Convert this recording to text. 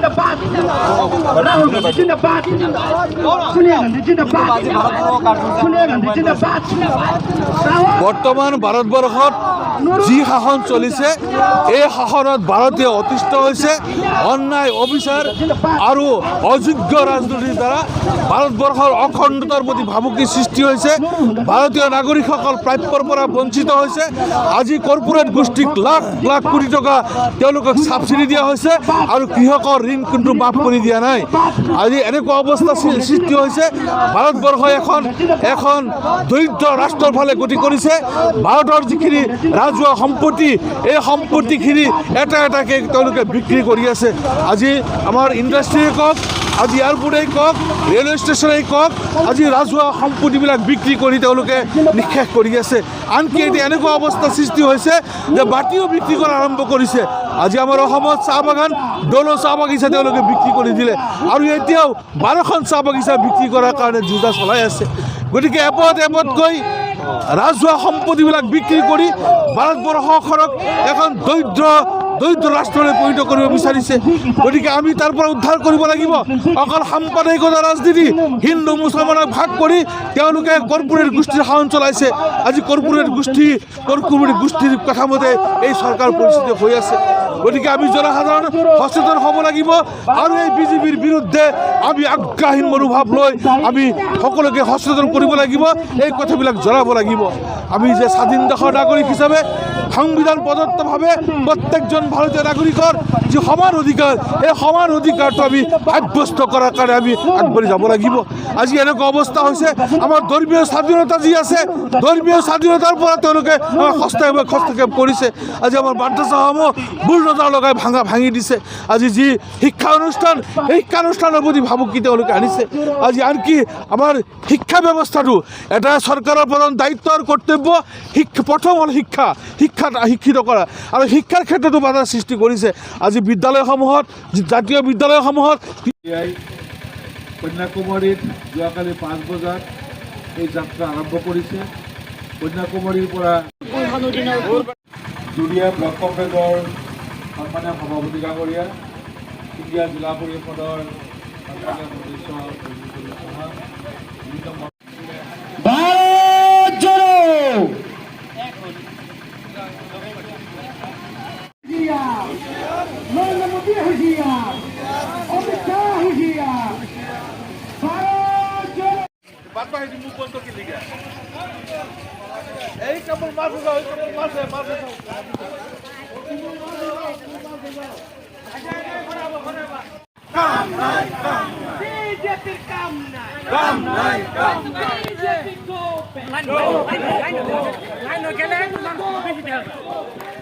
जिंदाबाद राहुल गांधी जिंदाबाद सोनिया गांधी जिंदाबाद सोनिया गांधी जिंदाबाद বৰ্তমান ভাৰতবৰ্ষত যি শাসন চলিছে এই শাসনত ভাৰতীয় অতিষ্ঠ হৈছে অন্যায় অবিচাৰ আৰু অযোগ্য ৰাজনীতিৰ দ্বাৰা ভাৰতবৰ্ষৰ অখণ্ডতাৰ প্ৰতি ভাবুকি সৃষ্টি হৈছে ভাৰতীয় নাগৰিকসকল প্ৰাপ্যৰ পৰা বঞ্চিত হৈছে আজি কৰ্পোৰেট গোষ্ঠীক লাখ লাখ কোটি টকা তেওঁলোকক ছাবচিডি দিয়া হৈছে আৰু কৃষকৰ ঋণ কিন্তু মাফ কৰি দিয়া নাই আজি এনেকুৱা অৱস্থা সৃষ্টি হৈছে ভাৰতবৰ্ষ এখন দৰিদ্ৰ ৰাষ্ট্ৰৰ ফালে গতি কৰিছে ভাৰতৰ যিখিনি ৰাজহুৱা সম্পত্তি এই সম্পত্তিখিনি এটা এটাকৈ তেওঁলোকে বিক্ৰী কৰি আছে আজি আমাৰ ইণ্ডাষ্ট্ৰীয়ে কওক আজি এয়াৰপোৰ্টেই কওক ৰেলৱে ষ্টেচনেই কওক আজি ৰাজহুৱা সম্পত্তিবিলাক বিক্ৰী কৰি তেওঁলোকে নিঃশেষ কৰি আছে আনকি এতিয়া এনেকুৱা অৱস্থা সৃষ্টি হৈছে যে বাতিও বিক্ৰী কৰা আৰম্ভ কৰিছে আজি আমাৰ অসমত চাহ বাগান ডলো চাহ বাগিচা তেওঁলোকে বিক্ৰী কৰি দিলে আৰু এতিয়াও 12খন চাহ বাগিচা বিক্ৰী কৰাৰ কাৰণে যুঁজা চলাই আছে গতিকে এপতকৈ ৰাজহুৱা সম্পত্তিবিলাক বিক্ৰী কৰি ভাৰতবৰ্ষখনক এখন দৰিদ্ৰ ৰাষ্ট্ৰলৈ পৰিণত কৰিব বিচাৰিছে গতিকে আমি তাৰ পৰা উদ্ধাৰ কৰিব লাগিব অকল সাম্প্ৰদায়িকতা ৰাজনীতি হিন্দু মুছলমানক ভাগ কৰি তেওঁলোকে কৰ্পোৰেট গোষ্ঠীৰ শাসন চলাইছে আজি কৰ্পোৰেট গোষ্ঠীৰ কথা মতে এই চৰকাৰ পৰিস্থিতি হৈ আছে গতিকে আমি জনসাধাৰণ সচেতন হ'ব লাগিব আৰু এই বিজেপিৰ বিৰুদ্ধে আমি আজ্ঞাহীন মনোভাৱ লৈ আমি সকলোকে সচেতন কৰিব লাগিব এই কথাবিলাক জনাব লাগিব আমি যে স্বাধীন দেশৰ নাগৰিক হিচাপে সংবিধান প্ৰদত্তভাৱে প্ৰত্যেকজন ভাৰতীয় নাগৰিকৰ যি সমান অধিকাৰ এই সমান অধিকাৰটো আমি সাব্যস্ত কৰাৰ কাৰণে আমি আগবাঢ়ি যাব লাগিব আজি এনেকুৱা অৱস্থা হৈছে আমাৰ ধৰ্মীয় স্বাধীনতা যি আছে ধৰ্মীয় স্বাধীনতাৰ পৰা তেওঁলোকে হস্তক্ষেপ কৰিছে আজি আমাৰ মাদ্ৰাছাসমূহ বুলডোজাৰ লগাই ভাঙি দিছে আজি যি শিক্ষানুষ্ঠান সেই শিক্ষানুষ্ঠানৰ প্ৰতি ভাবুকি তেওঁলোকে আনিছে আজি আনকি আমাৰ শিক্ষা ব্যৱস্থাটো এটা চৰকাৰৰ প্ৰধান দায়িত্ব আৰু কৰ্তব্য প্ৰথম হ'ল শিক্ষিত কৰা আৰু শিক্ষাৰ ক্ষেত্ৰতো বাধা সৃষ্টি কৰিছে আজি বিদ্যালয়সমূহত জাতীয় বিদ্যালয়সমূহত কন্যাকুমাৰীত যোৱাকালি 5 বজাত এই যাত্ৰা আৰম্ভ কৰিছে কন্যাকুমাৰীৰ পৰা জুৰিয়া ব্লক কংগ্ৰেছৰ সন্মানীয় সভাপতি ডাঙৰীয়া ইণ্ডিয়া জিলা পৰিষদৰ Lain